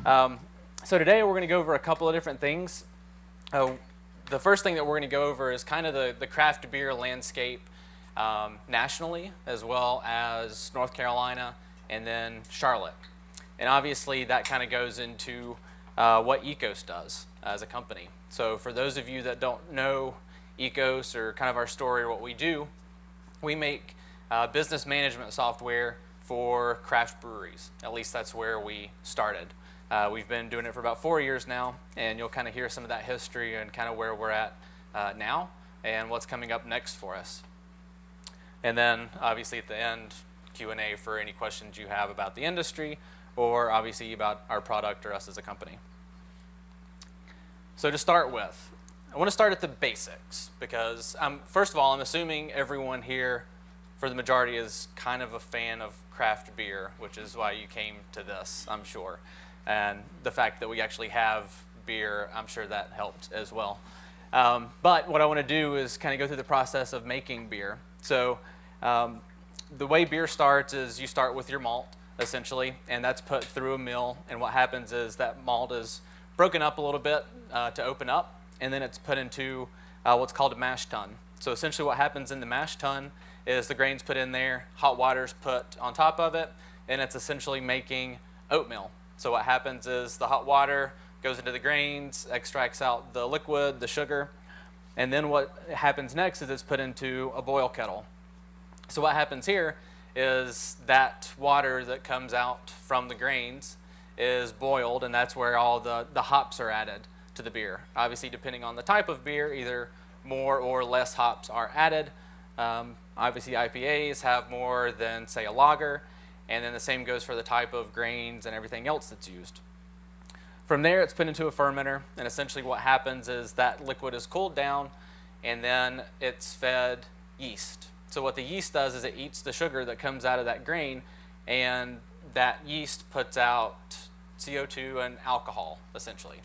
So today we're going to go over a couple of different things. The first thing that we're going to go over is kind of the craft beer landscape nationally, as well as North Carolina and then Charlotte. And obviously that kind of goes into what Ekos does as a company. So for those of you that don't know Ekos or kind of our story or what we do, we make business management software for craft breweries. At least that's where we started. We've been doing it for about 4 years now, and you'll kind of hear some of that history and kind of where we're at now and what's coming up next for us. And then obviously at the end, Q&A for any questions you have about the industry or obviously about our product or us as a company. So to start with, I want to start at the basics because first of all, I'm assuming everyone here for the majority is kind of a fan of craft beer, which is why you came to this, I'm sure. And the fact that we actually have beer, I'm sure that helped as well. But what I want to do is kind of go through the process of making beer. So the way beer starts is you start with your malt, essentially, and that's put through a mill. And what happens is that malt is broken up a little bit to open up, and then it's put into what's called a mash tun. So essentially what happens in the mash tun is the grain's put in there, hot water's put on top of it, and it's essentially making oatmeal. So what happens is the hot water goes into the grains, extracts out the liquid, the sugar, and then what happens next is it's put into a boil kettle. So what happens here is that water that comes out from the grains is boiled, and that's where all the hops are added to the beer. Obviously, depending on the type of beer, either more or less hops are added. Obviously, IPAs have more than, say, a lager, and then the same goes for the type of grains and everything else that's used. From there, it's put into a fermenter, and essentially what happens is that liquid is cooled down, and then it's fed yeast. So what the yeast does is it eats the sugar that comes out of that grain, and that yeast puts out CO2 and alcohol, essentially.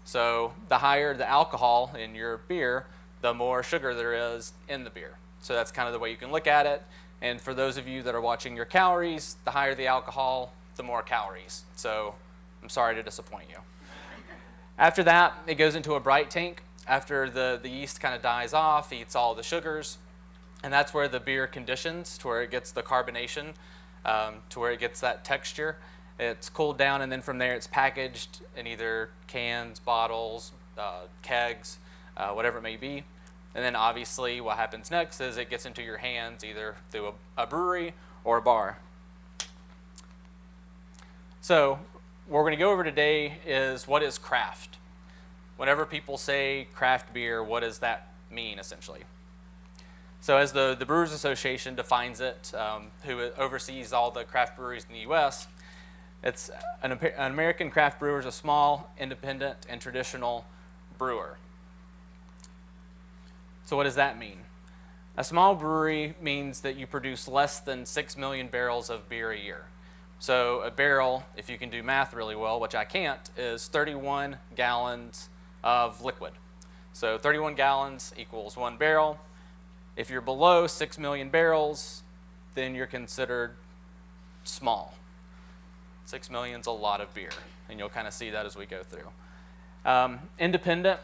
So the higher the alcohol in your beer, the more sugar there is in the beer. So that's kind of the way you can look at it. And for those of you that are watching your calories, the higher the alcohol, the more calories. So I'm sorry to disappoint you. After that, it goes into a bright tank. After the yeast kind of dies off, eats all the sugars, and that's where the beer conditions, to where it gets the carbonation, to where it gets that texture. It's cooled down, and then from there it's packaged in either cans, bottles, kegs, whatever it may be. And then obviously what happens next is it gets into your hands either through a brewery or a bar. So what we're going to go over today is what is craft. Whenever people say craft beer, what does that mean essentially? So as the Brewers Association defines it, who oversees all the craft breweries in the U.S., it's an American craft brewer is a small, independent, and traditional brewer. So what does that mean? A small brewery means that you produce less than 6 million barrels of beer a year. So a barrel, if you can do math really well, which I can't, is 31 gallons of liquid. So 31 gallons equals 1 barrel. If you're below 6 million barrels, then you're considered small. 6 million's a lot of beer, and you'll kind of see that as we go through. Independent,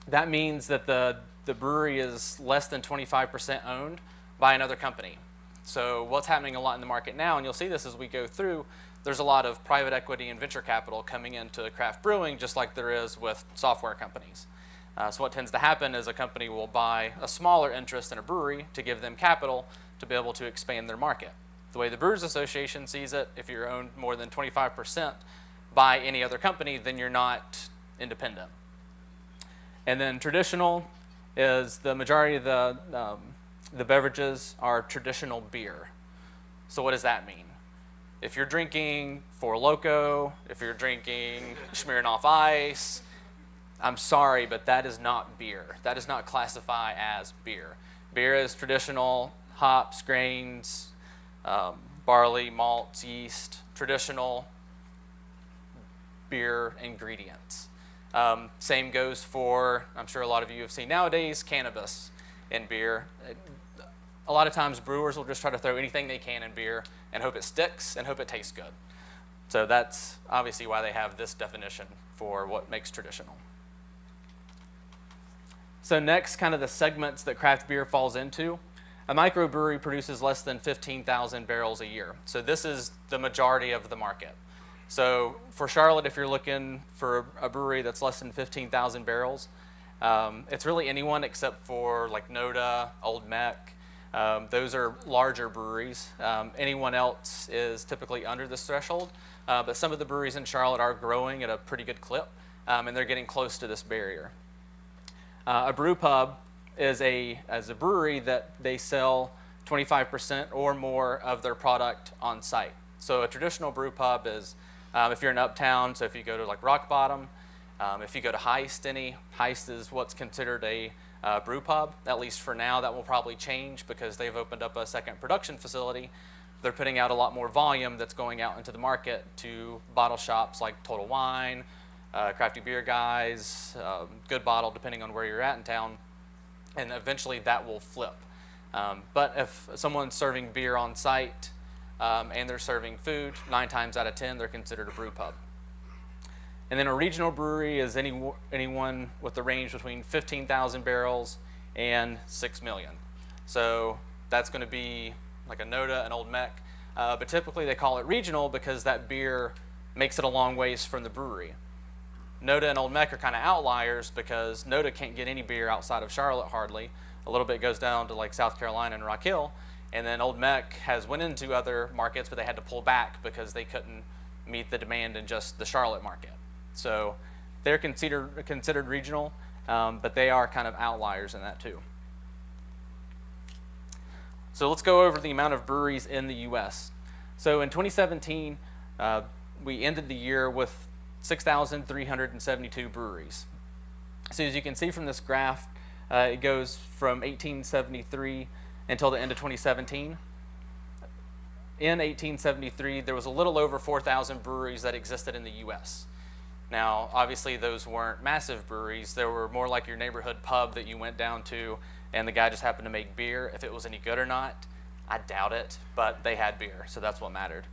that means that the brewery is less than 25% owned by another company. So what's happening a lot in the market now, and you'll see this as we go through, there's a lot of private equity and venture capital coming into craft brewing, just like there is with software companies. So what tends to happen is a company will buy a smaller interest in a brewery to give them capital to be able to expand their market. The way the Brewers Association sees it, if you're owned more than 25% by any other company, then you're not independent. And then traditional is the majority of the beverages are traditional beer. So what does that mean? If you're drinking Four Loko, if you're drinking Smirnoff Ice, I'm sorry, but that is not beer. That does not classify as beer. Beer is traditional hops, grains, barley, malts, yeast, traditional beer ingredients. Same goes for, I'm sure a lot of you have seen nowadays, cannabis in beer. A lot of times brewers will just try to throw anything they can in beer and hope it sticks and hope it tastes good. So that's obviously why they have this definition for what makes traditional. So next, kind of the segments that craft beer falls into. A microbrewery produces less than 15,000 barrels a year. So this is the majority of the market. So for Charlotte, if you're looking for a brewery that's less than 15,000 barrels, it's really anyone except for like Noda, Old Mech. Those are larger breweries. Anyone else is typically under this threshold, but some of the breweries in Charlotte are growing at a pretty good clip, and they're getting close to this barrier. A brew pub is a brewery that they sell 25% or more of their product on site. So a traditional brew pub is, if you're in Uptown, so if you go to like Rock Bottom, if you go to Heist is what's considered a brew pub. At least for now, that will probably change because they've opened up a second production facility. They're putting out a lot more volume that's going out into the market to bottle shops like Total Wine, Crafty Beer Guys, Good Bottle, depending on where you're at in town. And eventually that will flip. But if someone's serving beer on site and they're serving food, 9 times out of 10, they're considered a brew pub. And then a regional brewery is anyone with a range between 15,000 barrels and 6 million. So that's going to be like a Noda, an Old Mech. But typically they call it regional because that beer makes it a long ways from the brewery. Noda and Old Mech are kind of outliers because Noda can't get any beer outside of Charlotte hardly. A little bit goes down to like South Carolina and Rock Hill. And then Old Mech has went into other markets, but they had to pull back because they couldn't meet the demand in just the Charlotte market. So they're considered regional, but they are kind of outliers in that too. So let's go over the amount of breweries in the US. So in 2017, we ended the year with 6,372 breweries. So as you can see from this graph, it goes from 1873 until the end of 2017. In 1873, there was a little over 4,000 breweries that existed in the US. Now, obviously, those weren't massive breweries. They were more like your neighborhood pub that you went down to, and the guy just happened to make beer. If it was any good or not, I doubt it, but they had beer, so that's what mattered.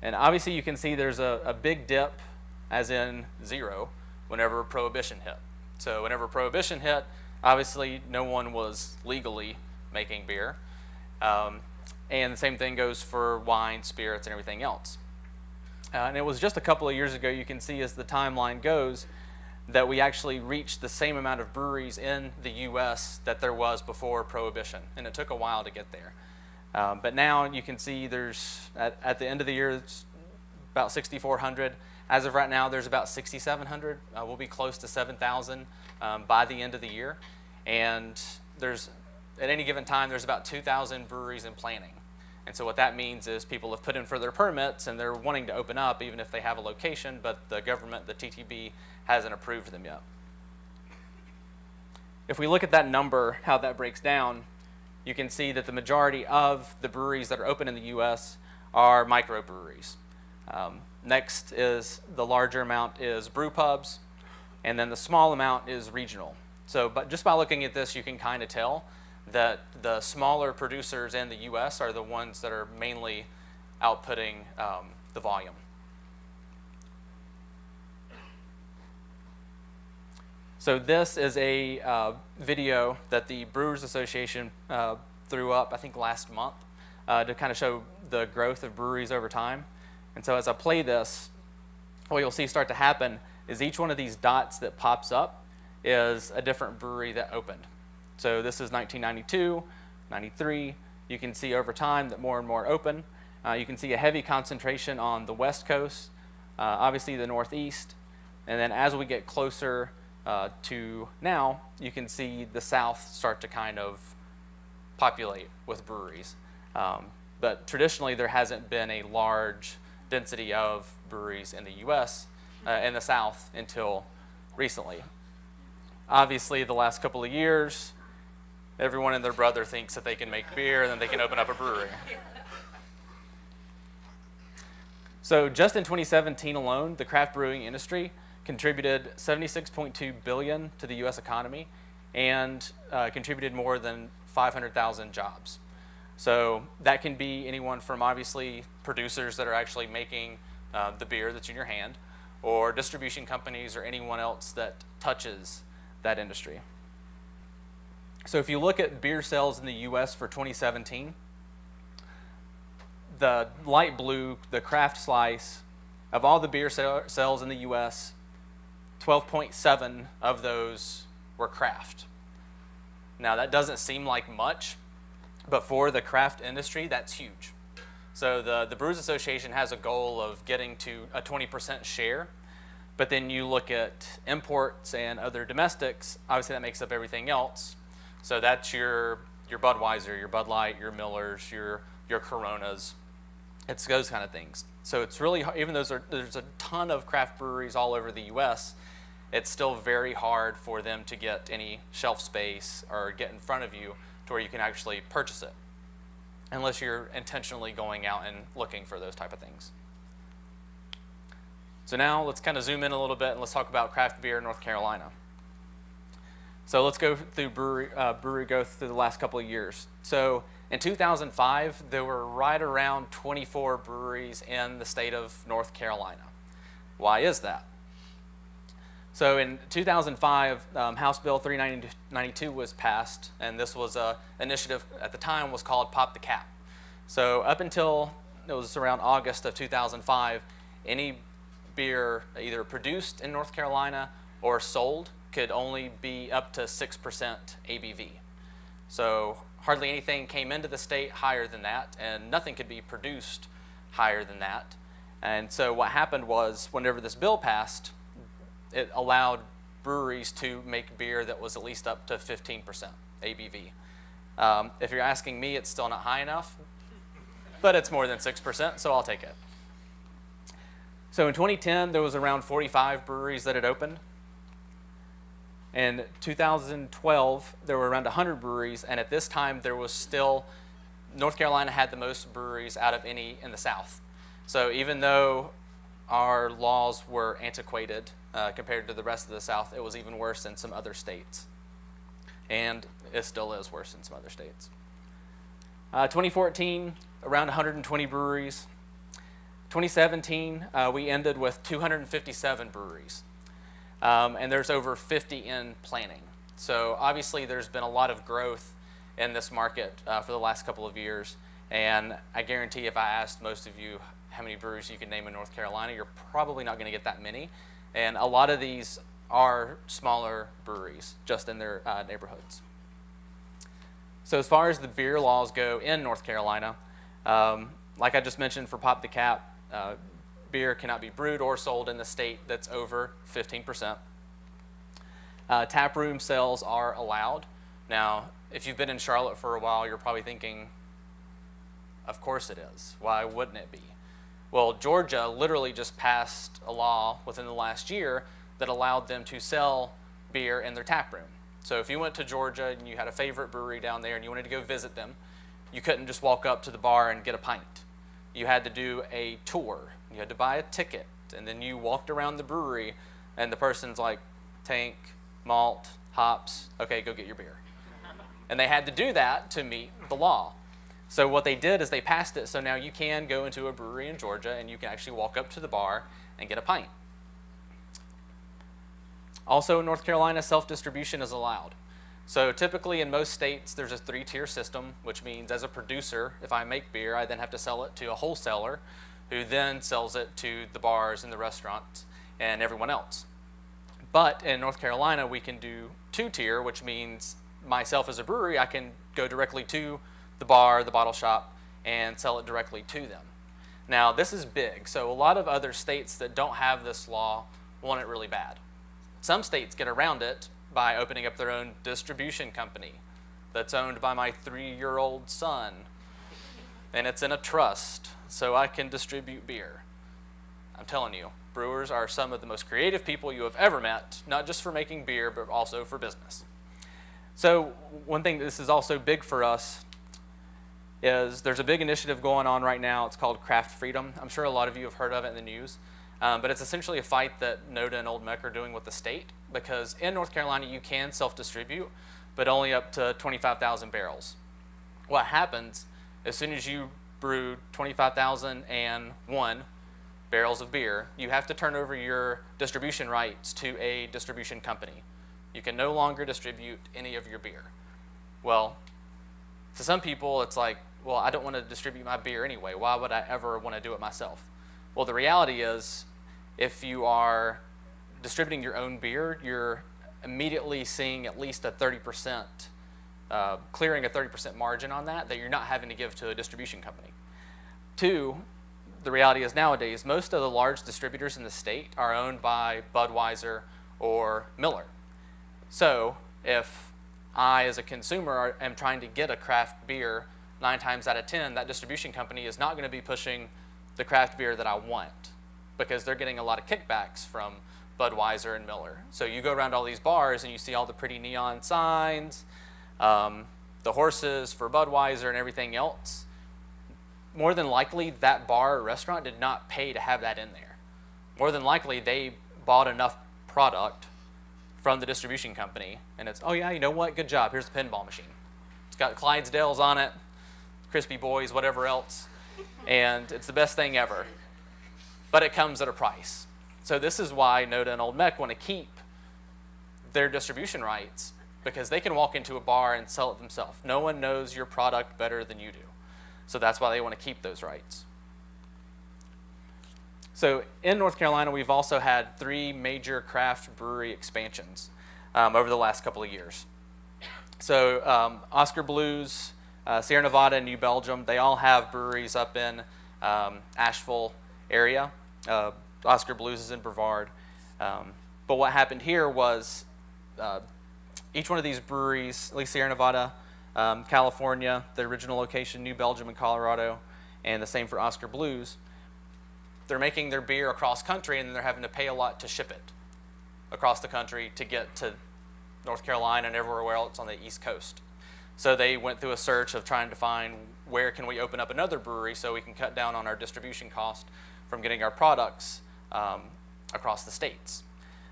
And obviously, you can see there's a big dip, as in 0, whenever Prohibition hit. So whenever Prohibition hit, obviously, no one was legally making beer. And the same thing goes for wine, spirits, and everything else. And it was just a couple of years ago, you can see as the timeline goes, that we actually reached the same amount of breweries in the US that there was before Prohibition. And it took a while to get there. But now you can see there's, at the end of the year, it's about 6,400. As of right now, there's about 6,700. We'll be close to 7,000 by the end of the year. And there's, at any given time, there's about 2,000 breweries in planning. And so what that means is people have put in for their permits and they're wanting to open up even if they have a location, but the government, the TTB, hasn't approved them yet. If we look at that number, how that breaks down, you can see that the majority of the breweries that are open in the US are microbreweries. Next is the larger amount is brew pubs, and then the small amount is regional. So but just by looking at this, you can kind of tell that the smaller producers in the US are the ones that are mainly outputting the volume. So this is a video that the Brewers Association threw up, I think last month, to kind of show the growth of breweries over time. And so as I play this, what you'll see start to happen is each one of these dots that pops up is a different brewery that opened. So this is 1992, 93. You can see over time that more and more open. You can see a heavy concentration on the West Coast, obviously the Northeast. And then as we get closer to now, you can see the South start to kind of populate with breweries. But traditionally, there hasn't been a large density of breweries in the US, in the South, until recently. Obviously, the last couple of years, everyone and their brother thinks that they can make beer and then they can open up a brewery. So just in 2017 alone, the craft brewing industry contributed $76.2 billion to the US economy and contributed more than 500,000 jobs. So that can be anyone from obviously producers that are actually making the beer that's in your hand, or distribution companies or anyone else that touches that industry. So if you look at beer sales in the US for 2017, the light blue, the craft slice, of all the beer sales in the US, 12.7 of those were craft. Now that doesn't seem like much, but for the craft industry, that's huge. So the Brewers Association has a goal of getting to a 20% share, but then you look at imports and other domestics, obviously that makes up everything else. So that's your Budweiser, your Bud Light, your Millers, your Coronas. It's those kind of things. So it's really, even though there's a ton of craft breweries all over the US, it's still very hard for them to get any shelf space or get in front of you to where you can actually purchase it, unless you're intentionally going out and looking for those type of things. So now let's kind of zoom in a little bit and let's talk about craft beer in North Carolina. So let's go through brewery growth through the last couple of years. So in 2005, there were right around 24 breweries in the state of North Carolina. Why is that? So in 2005, House Bill 392 was passed, and this was an initiative at the time was called Pop the Cap. So up until it was around August of 2005, any beer either produced in North Carolina or sold could only be up to 6% ABV. So hardly anything came into the state higher than that, and nothing could be produced higher than that. And so what happened was, whenever this bill passed, it allowed breweries to make beer that was at least up to 15% ABV. If you're asking me, it's still not high enough, but it's more than 6%, so I'll take it. So in 2010, there was around 45 breweries that had opened. In 2012, there were around 100 breweries, and at this time, there was still, North Carolina had the most breweries out of any in the South. So even though our laws were antiquated compared to the rest of the South, it was even worse in some other states. And it still is worse in some other states. 2014, around 120 breweries. 2017, we ended with 257 breweries. And there's over 50 in planning. So obviously there's been a lot of growth in this market for the last couple of years. And I guarantee if I asked most of you how many breweries you can name in North Carolina, you're probably not going to get that many. And a lot of these are smaller breweries just in their neighborhoods. So as far as the beer laws go in North Carolina, like I just mentioned for Pop the Cap, beer cannot be brewed or sold in the state that's over 15%. Tap room sales are allowed. Now, if you've been in Charlotte for a while, you're probably thinking, of course it is. Why wouldn't it be? Well, Georgia literally just passed a law within the last year that allowed them to sell beer in their tap room. So if you went to Georgia and you had a favorite brewery down there and you wanted to go visit them, you couldn't just walk up to the bar and get a pint. You had to do a tour. You had to buy a ticket, and then you walked around the brewery, and the person's like, tank, malt, hops, okay, go get your beer. And they had to do that to meet the law. So what they did is they passed it, so now you can go into a brewery in Georgia, and you can actually walk up to the bar and get a pint. Also in North Carolina, self-distribution is allowed. So typically in most states, there's a 3-tier system, which means as a producer, if I make beer, I then have to sell it to a wholesaler, who then sells it to the bars and the restaurants and everyone else. But in North Carolina, we can do 2-tier, which means myself as a brewery, I can go directly to the bar, the bottle shop, and sell it directly to them. Now, this is big. So a lot of other states that don't have this law want it really bad. Some states get around it by opening up their own distribution company that's owned by my 3-year-old son, and it's in a trust, so I can distribute beer. I'm telling you, brewers are some of the most creative people you have ever met, not just for making beer, but also for business. So one thing this is also big for us is there's a big initiative going on right now. It's called Craft Freedom. I'm sure a lot of you have heard of it in the news. But it's essentially a fight that NODA and Old Mec are doing with the state, because in North Carolina you can self-distribute, but only up to 25,000 barrels. What happens as soon as you brew 25,001, barrels of beer, you have to turn over your distribution rights to a distribution company. You can no longer distribute any of your beer. Well, to some people, it's like, well, I don't want to distribute my beer anyway. Why would I ever want to do it myself? Well, the reality is, if you are distributing your own beer, you're immediately seeing at least a 30%, clearing a 30% margin on that you're not having to give to a distribution company. Two, the reality is nowadays, most of the large distributors in the state are owned by Budweiser or Miller. So if I, as a consumer, am trying to get a craft beer, 9 times out of 10, that distribution company is not going to be pushing the craft beer that I want because they're getting a lot of kickbacks from Budweiser and Miller. So you go around all these bars and you see all the pretty neon signs, the horses for Budweiser and everything else. More than likely, that bar or restaurant did not pay to have that in there. More than likely, they bought enough product from the distribution company, and it's, oh yeah, you know what, good job, here's the pinball machine. It's got Clydesdales on it, Crispy Boys, whatever else, and it's the best thing ever. But it comes at a price. So this is why Noda and Old Meck want to keep their distribution rights, because they can walk into a bar and sell it themselves. No one knows your product better than you do. So that's why they want to keep those rights. So in North Carolina, we've also had 3 major craft brewery expansions over the last couple of years. So Oscar Blues, Sierra Nevada, and New Belgium, they all have breweries up in Asheville area. Oscar Blues is in Brevard. But what happened here was each one of these breweries, at least Sierra Nevada, California, the original location, New Belgium and Colorado, and the same for Oscar Blues, they're making their beer across country and then they're having to pay a lot to ship it across the country to get to North Carolina and everywhere else on the East Coast. So they went through a search of trying to find where can we open up another brewery so we can cut down on our distribution cost from getting our products across the states.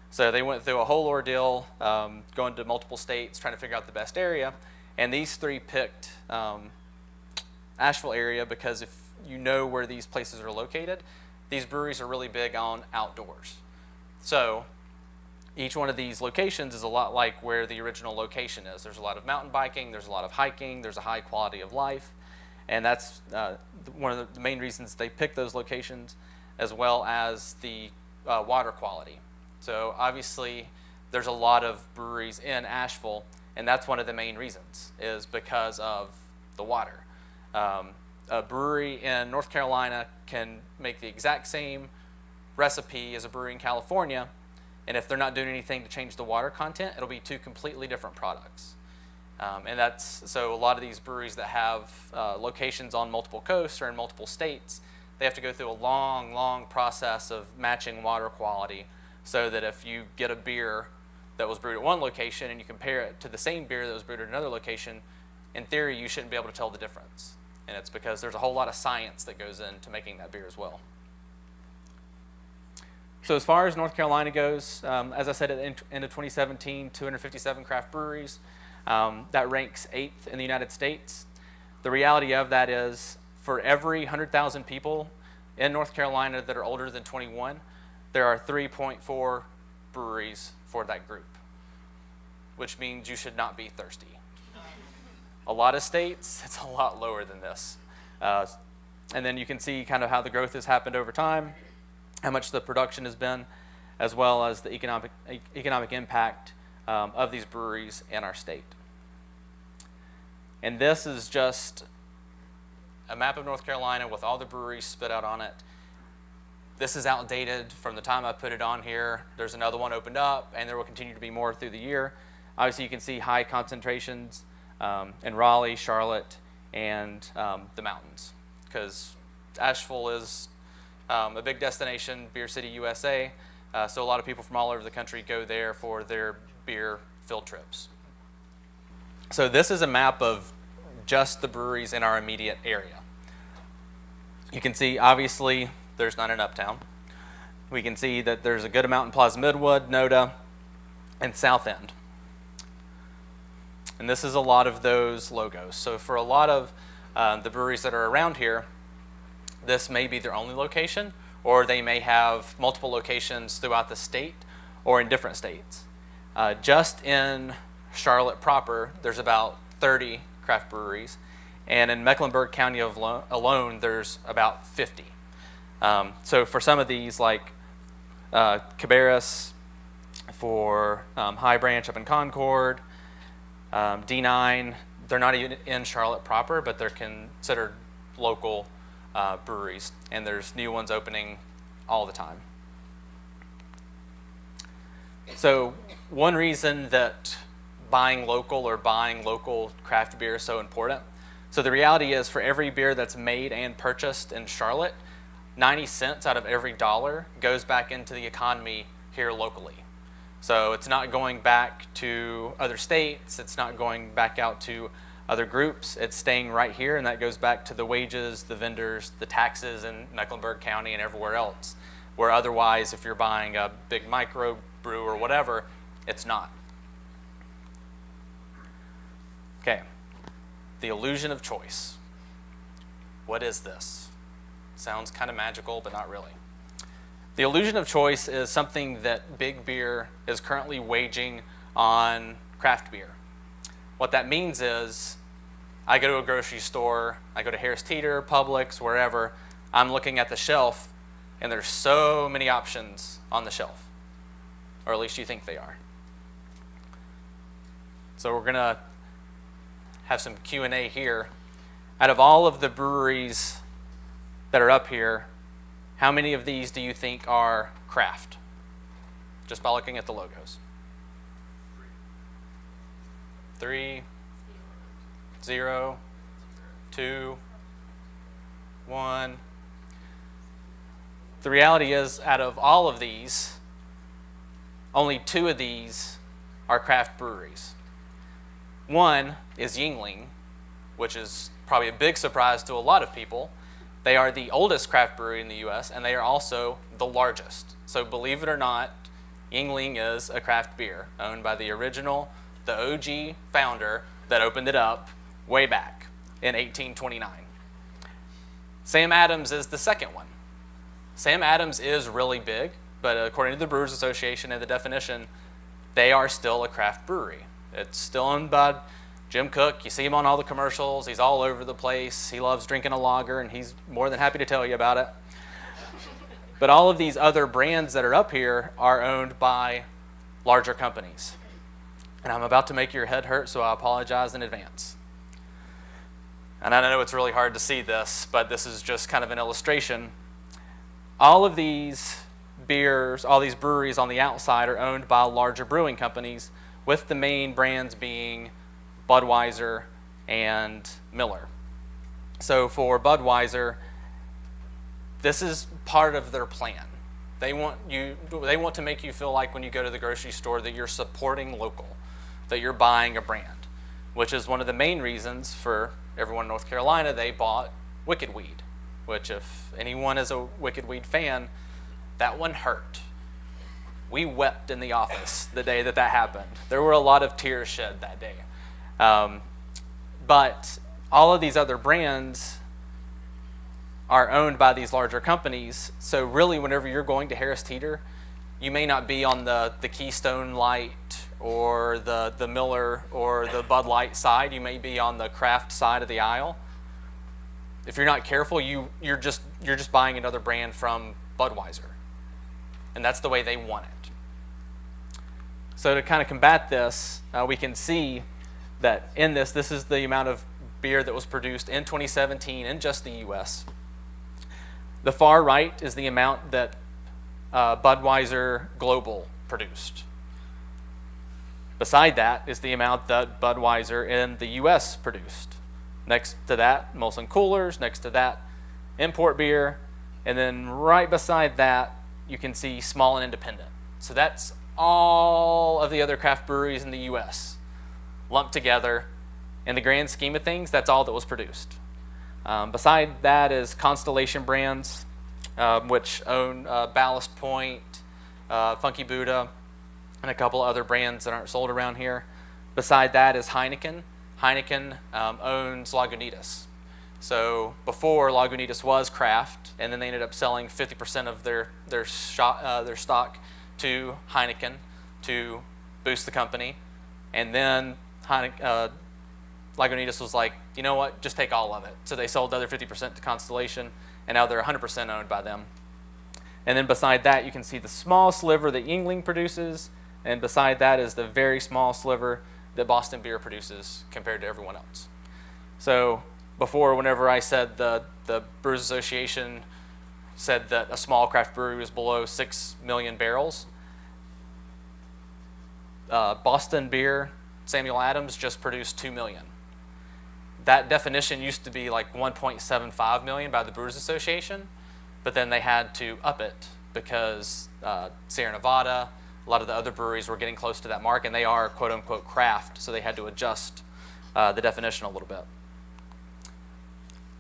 So they went through a whole ordeal, going to multiple states, trying to figure out the best area. And these 3 picked Asheville area because if you know where these places are located, these breweries are really big on outdoors. So each one of these locations is a lot like where the original location is. There's a lot of mountain biking, there's a lot of hiking, there's a high quality of life. And that's one of the main reasons they pick those locations, as well as the water quality. So obviously there's a lot of breweries in Asheville, and that's one of the main reasons, is because of the water. A brewery in North Carolina can make the exact same recipe as a brewery in California, and if they're not doing anything to change the water content, it'll be 2 completely different products. And that's, so a lot of these breweries that have locations on multiple coasts or in multiple states, they have to go through a long, long process of matching water quality, so that if you get a beer that was brewed at one location and you compare it to the same beer that was brewed at another location, in theory you shouldn't be able to tell the difference. And it's because there's a whole lot of science that goes into making that beer as well. So as far as North Carolina goes, as I said at the end of 2017, 257 craft breweries. That ranks 8th in the United States. The reality of that is, for every 100,000 people in North Carolina that are older than 21, there are 3.4 breweries for that group, which means you should not be thirsty. A lot of states, it's a lot lower than this. And then you can see kind of how the growth has happened over time, how much the production has been, as well as the economic impact of these breweries in our state. And this is just a map of North Carolina with all the breweries spit out on it. This is outdated from the time I put it on here. There's another one opened up, and there will continue to be more through the year. Obviously, you can see high concentrations in Raleigh, Charlotte, and the mountains, because Asheville is a big destination, Beer City, USA. So a lot of people from all over the country go there for their beer field trips. So this is a map of just the breweries in our immediate area. You can see, obviously, there's none in Uptown. We can see that there's a good amount in Plaza Midwood, Noda, and South End. And this is a lot of those logos. So for a lot of the breweries that are around here, this may be their only location, or they may have multiple locations throughout the state or in different states. Just in Charlotte proper, there's about 30 craft breweries, and in Mecklenburg County alone, there's about 50. So for some of these, like Cabarrus, for High Branch up in Concord, D9, they're not even in Charlotte proper, but they're considered local breweries, and there's new ones opening all the time. So one reason that buying local craft beer is so important. So the reality is, for every beer that's made and purchased in Charlotte, 90 cents out of every dollar goes back into the economy here locally. So it's not going back to other states, it's not going back out to other groups, it's staying right here, and that goes back to the wages, the vendors, the taxes in Mecklenburg County and everywhere else, where otherwise if you're buying a big micro brew or whatever, it's not. Okay, the illusion of choice. What is this? Sounds kind of magical, but not really. The illusion of choice is something that big beer is currently waging on craft beer. What that means is, I go to a grocery store, I go to Harris Teeter, Publix, wherever, I'm looking at the shelf, and there's so many options on the shelf, or at least you think they are. So we're gonna have some Q&A here. Out of all of the breweries that are up here, how many of these do you think are craft? Just by looking at the logos. 3, 0, 2, 1. The reality is, out of all of these, only 2 of these are craft breweries. One is Yuengling, which is probably a big surprise to a lot of people. They are the oldest craft brewery in the US, and they are also the largest. So believe it or not, Yuengling is a craft beer owned by the OG founder that opened it up way back in 1829. Sam Adams is the second one. Sam Adams is really big, but according to the Brewers Association and the definition, they are still a craft brewery. It's still owned by Jim Cook. You see him on all the commercials. He's all over the place. He loves drinking a lager, and he's more than happy to tell you about it. But all of these other brands that are up here are owned by larger companies. And I'm about to make your head hurt, so I apologize in advance. And I know it's really hard to see this, but this is just kind of an illustration. All of these beers, all these breweries on the outside are owned by larger brewing companies, with the main brands being Budweiser and Miller. So for Budweiser, this is part of their plan. They want to make you feel like when you go to the grocery store that you're supporting local, that you're buying a brand, which is one of the main reasons for everyone in North Carolina, they bought Wicked Weed, which if anyone is a Wicked Weed fan, that one hurt. We wept in the office the day that happened. There were a lot of tears shed that day. But all of these other brands are owned by these larger companies. So really, whenever you're going to Harris Teeter, you may not be on the Keystone Light or the Miller or the Bud Light side. You may be on the craft side of the aisle. If you're not careful, you're just buying another brand from Budweiser. And that's the way they want it. So to kind of combat this, we can see that in this is the amount of beer that was produced in 2017 in just the US. The far right is the amount that Budweiser Global produced. Beside that is the amount that Budweiser in the US produced. Next to that, Molson Coolers. Next to that, import beer. And then right beside that, you can see small and independent. So that's all of the other craft breweries in the US lumped together. In the grand scheme of things, that's all that was produced. Beside that is Constellation Brands, which own Ballast Point, Funky Buddha, and a couple other brands that aren't sold around here. Beside that is Heineken. Heineken owns Lagunitas, So before, Lagunitas was craft, and then they ended up selling 50% of their stock to Heineken to boost the company. And then Lagunitas was like, you know what, just take all of it. So they sold the other 50% to Constellation, and now they're 100% owned by them. And then beside that, you can see the small sliver that Yuengling produces, and beside that is the very small sliver that Boston Beer produces compared to everyone else. So before, whenever I said the Brewers Association said that a small craft brewery was below 6 million barrels, Boston Beer, Samuel Adams just produced 2 million. That definition used to be like 1.75 million by the Brewers Association, but then they had to up it because Sierra Nevada, a lot of the other breweries were getting close to that mark, and they are quote unquote craft, so they had to adjust the definition a little bit.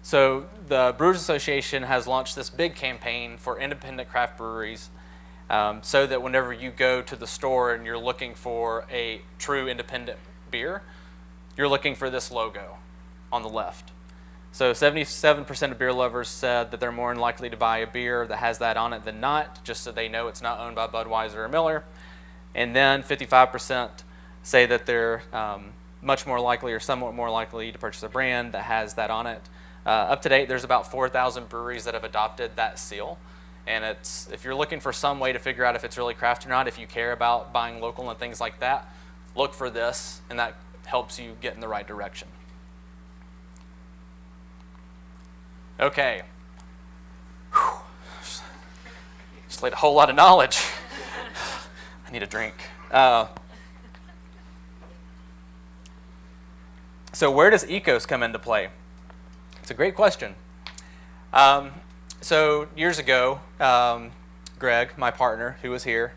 So the Brewers Association has launched this big campaign for independent craft breweries, so that whenever you go to the store and you're looking for a true independent beer, you're looking for this logo on the left. So 77% of beer lovers said that they're more likely to buy a beer that has that on it than not, just so they know it's not owned by Budweiser or Miller. And then 55% say that they're much more likely or somewhat more likely to purchase a brand that has that on it. Up to date, there's about 4,000 breweries that have adopted that seal. And if you're looking for some way to figure out if it's really craft or not, if you care about buying local and things like that, look for this, and that helps you get in the right direction. Okay. Whew. Just laid a whole lot of knowledge. I need a drink. So where does Ekos come into play? It's a great question. So years ago, Greg, my partner, who was here,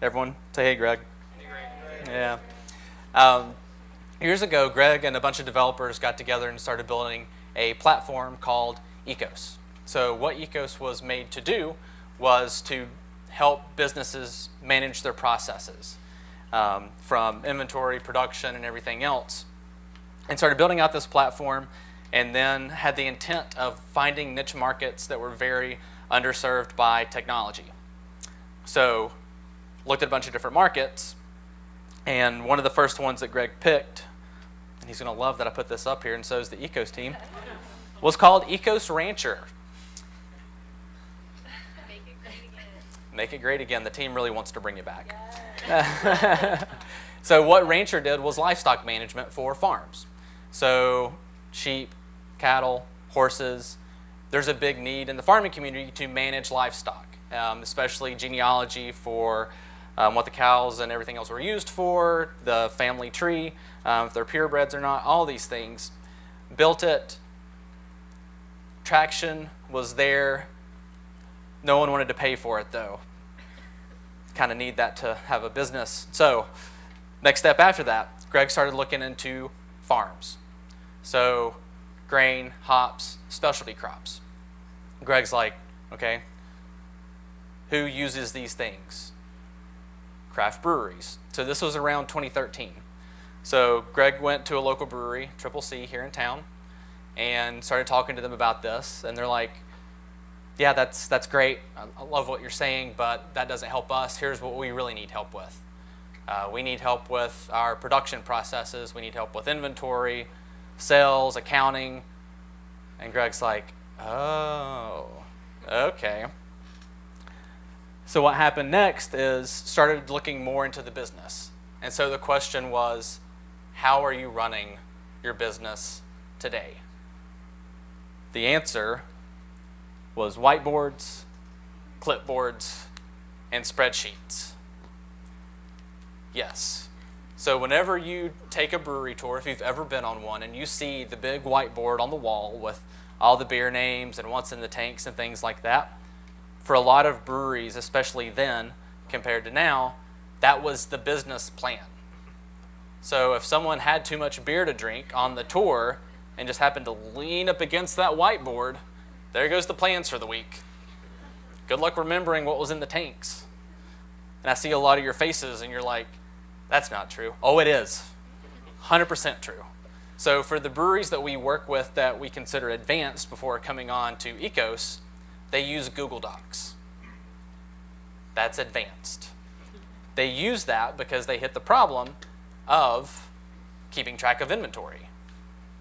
everyone say hey, Greg. Hey, Greg. Yeah. Years ago, Greg and a bunch of developers got together and started building a platform called Ekos. So what Ekos was made to do was to help businesses manage their processes, from inventory, production, and everything else. And started building out this platform, and then had the intent of finding niche markets that were very underserved by technology. So looked at a bunch of different markets, and one of the first ones that Greg picked, and he's going to love that I put this up here, and so is the Ekos team, was called Ekos Rancher. Make it great again. Make it great again. The team really wants to bring you back. Yes. So what Rancher did was livestock management for farms. So sheep, cattle, horses. There's a big need in the farming community to manage livestock, especially genealogy for what the cows and everything else were used for, the family tree, if they're purebreds or not, all these things. Built it. Traction was there. No one wanted to pay for it, though. Kind of need that to have a business. So next step after that, Greg started looking into farms. So grain, hops, specialty crops. Greg's like, okay, who uses these things? Craft breweries. So this was around 2013. So Greg went to a local brewery, Triple C, here in town, and started talking to them about this. And they're like, yeah, that's great. I love what you're saying, but that doesn't help us. Here's what we really need help with. We need help with our production processes. We need help with inventory, sales, accounting. And Greg's like, oh, okay. So what happened next is started looking more into the business. And so the question was, how are you running your business today? The answer was whiteboards, clipboards, and spreadsheets. Yes. So whenever you take a brewery tour, if you've ever been on one, and you see the big whiteboard on the wall with all the beer names and what's in the tanks and things like that, for a lot of breweries, especially then compared to now, that was the business plan. So if someone had too much beer to drink on the tour and just happened to lean up against that whiteboard, there goes the plans for the week. Good luck remembering what was in the tanks. And I see a lot of your faces and you're like, that's not true. Oh, it is. 100% true. So for the breweries that we work with that we consider advanced before coming on to Ekos, they use Google Docs. That's advanced. They use that because they hit the problem of keeping track of inventory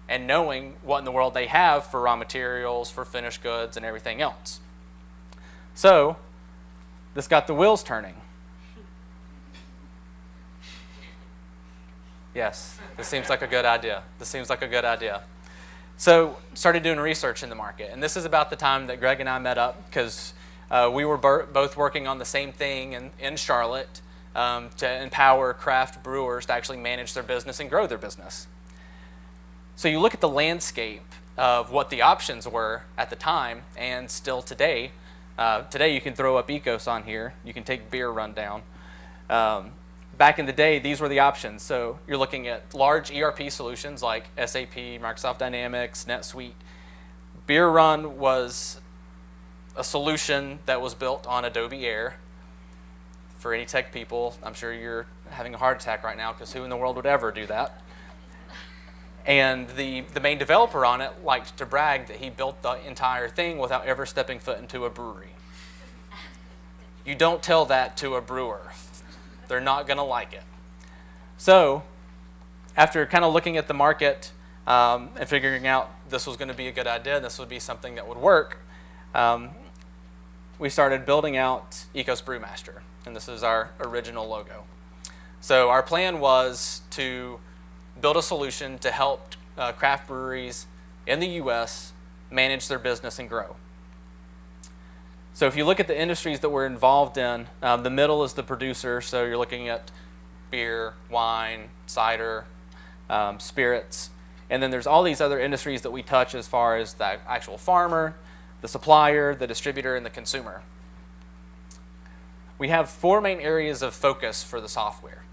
and knowing what in the world they have for raw materials, for finished goods, and everything else. So this got the wheels turning. Yes, this seems like a good idea. So started doing research in the market. And this is about the time that Greg and I met up because we were both working on the same thing in Charlotte to empower craft brewers to actually manage their business and grow their business. So you look at the landscape of what the options were at the time and still today. Today you can throw up Ekos on here. You can take beer rundown. Back in the day, these were the options. So you're looking at large ERP solutions like SAP, Microsoft Dynamics, NetSuite. Beer Run was a solution that was built on Adobe Air. For any tech people, I'm sure you're having a heart attack right now because who in the world would ever do that? And the main developer on it liked to brag that he built the entire thing without ever stepping foot into a brewery. You don't tell that to a brewer. They're not going to like it. So after kind of looking at the market and figuring out this was going to be a good idea, this would be something that would work, we started building out Ekos Brewmaster. And this is our original logo. So our plan was to build a solution to help craft breweries in the U.S. manage their business and grow. So if you look at the industries that we're involved in, the middle is the producer. So you're looking at beer, wine, cider, spirits. And then there's all these other industries that we touch as far as the actual farmer, the supplier, the distributor, and the consumer. We have 4 main areas of focus for the software.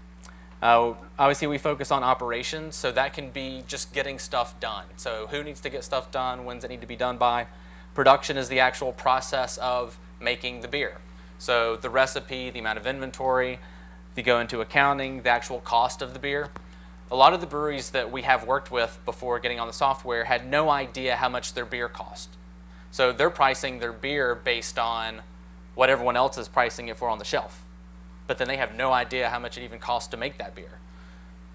Obviously, we focus on operations, so that can be just getting stuff done. So who needs to get stuff done? When does it need to be done by? Production is the actual process of making the beer. So the recipe, the amount of inventory, if you go into accounting, the actual cost of the beer. A lot of the breweries that we have worked with before getting on the software had no idea how much their beer cost. So they're pricing their beer based on what everyone else is pricing it for on the shelf. But then they have no idea how much it even costs to make that beer.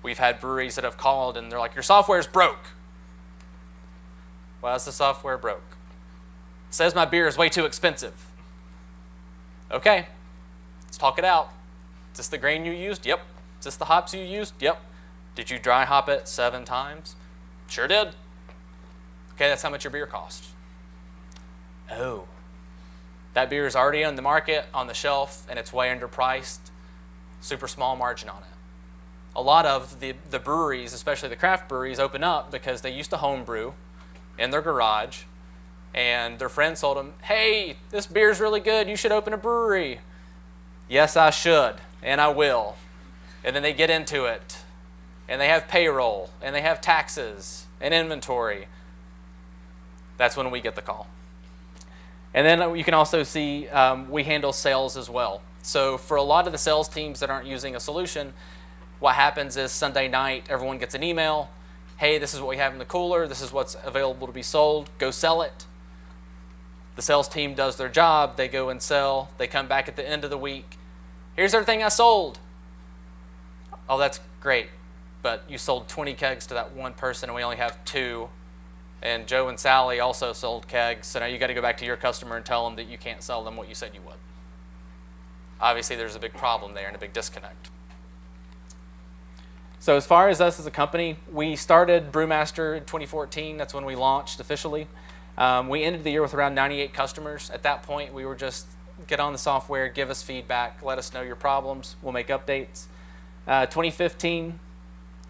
We've had breweries that have called and they're like, your software's broke. Why is the software broke? It says my beer is way too expensive. Okay, let's talk it out. Is this the grain you used? Yep. Is this the hops you used? Yep. Did you dry hop it 7 times? Sure did. Okay, that's how much your beer cost. Oh. That beer is already on the market, on the shelf, and it's way underpriced. Super small margin on it. A lot of the breweries, especially the craft breweries, open up because they used to home brew in their garage, and their friends told them, hey, this beer's really good, you should open a brewery. Yes, I should, and I will. And then they get into it, and they have payroll, and they have taxes, and inventory. That's when we get the call. And then you can also see we handle sales as well. So for a lot of the sales teams that aren't using a solution, what happens is Sunday night, everyone gets an email. Hey, this is what we have in the cooler. This is what's available to be sold. Go sell it. The sales team does their job. They go and sell. They come back at the end of the week. Here's everything I sold. Oh, that's great. But you sold 20 kegs to that one person, and we only have 2. And Joe and Sally also sold kegs, so now you got to go back to your customer and tell them that you can't sell them what you said you would. Obviously, there's a big problem there and a big disconnect. So as far as us as a company, we started Brewmaster in 2014. That's when we launched officially. We ended the year with around 98 customers. At that point, we were just get on the software, give us feedback, let us know your problems. We'll make updates. 2015,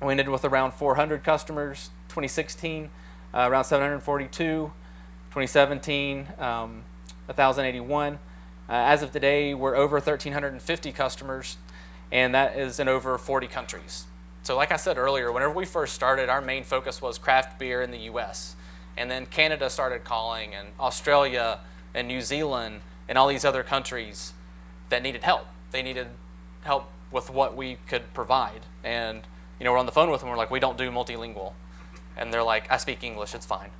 we ended with around 400 customers. 2016, around 742, 2017, 1,081. As of today, we're over 1,350 customers, and that is in over 40 countries. So like I said earlier, whenever we first started, our main focus was craft beer in the US. And then Canada started calling, and Australia, and New Zealand, and all these other countries that needed help. They needed help with what we could provide. And we're on the phone with them, we're like, we don't do multilingual. And they're like, I speak English, it's fine.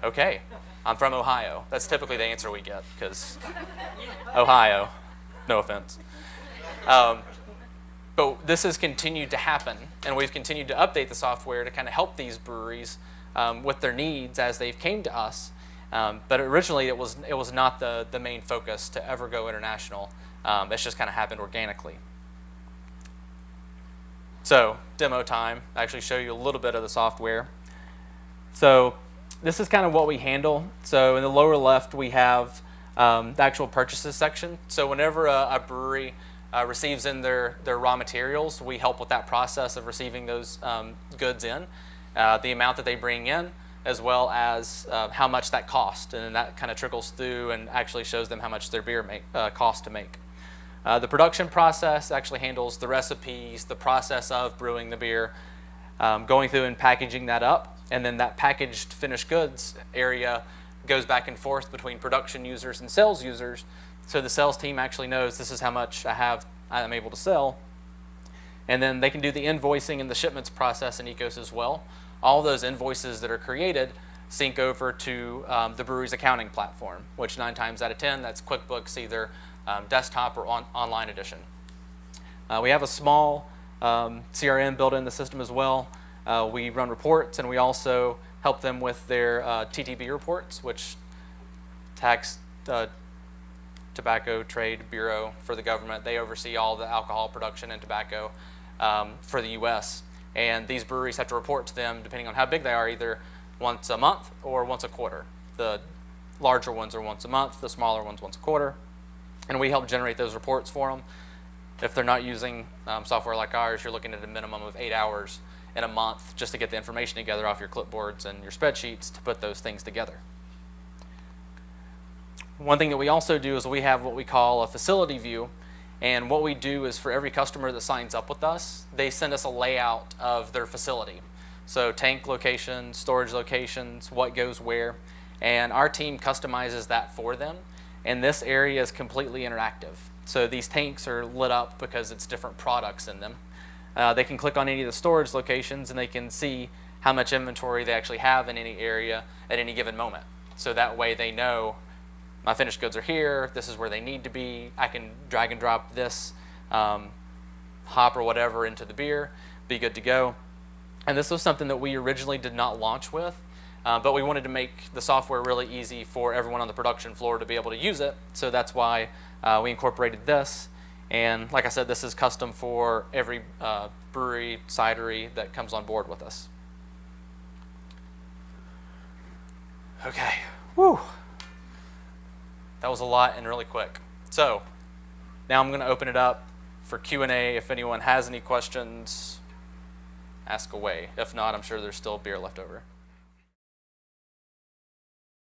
Okay, I'm from Ohio. That's typically the answer we get, because Ohio, no offense. But this has continued to happen, and we've continued to update the software to kind of help these breweries with their needs as they've came to us. But originally, it was not the main focus to ever go international. It's just kind of happened organically. So, demo time. I actually show you a little bit of the software. So, this is kind of what we handle. So, in the lower left, we have the actual purchases section. So, whenever a brewery receives in their raw materials, we help with that process of receiving those goods in, the amount that they bring in, as well as how much that cost. And that kind of trickles through and actually shows them how much their beer costs to make. The production process actually handles the recipes, the process of brewing the beer, going through and packaging that up, and then that packaged finished goods area goes back and forth between production users and sales users. So the sales team actually knows this is how much I'm able to sell. And then they can do the invoicing and the shipments process in Ekos as well. All those invoices that are created sync over to the brewery's accounting platform, which 9 times out of 10, that's QuickBooks, either desktop or online edition. We have a small CRM built in the system as well. We run reports, and we also help them with their TTB reports, which tax Tobacco Trade Bureau for the government. They oversee all the alcohol production and tobacco for the U.S. And these breweries have to report to them, depending on how big they are, either once a month or once a quarter. The larger ones are once a month, the smaller ones once a quarter. And we help generate those reports for them. If they're not using software like ours, you're looking at a minimum of 8 hours in a month just to get the information together off your clipboards and your spreadsheets to put those things together. One thing that we also do is we have what we call a facility view. And what we do is for every customer that signs up with us, they send us a layout of their facility. So tank locations, storage locations, what goes where. And our team customizes that for them. And this area is completely interactive. So these tanks are lit up because it's different products in them. They can click on any of the storage locations and they can see how much inventory they actually have in any area at any given moment. So that way they know my finished goods are here, this is where they need to be. I can drag and drop this hop or whatever into the beer, be good to go. And this was something that we originally did not launch with. But we wanted to make the software really easy for everyone on the production floor to be able to use it. So that's why we incorporated this. And like I said, this is custom for every brewery, cidery that comes on board with us. Okay, whew. That was a lot and really quick. So now I'm going to open it up for Q&A. If anyone has any questions, ask away. If not, I'm sure there's still beer left over.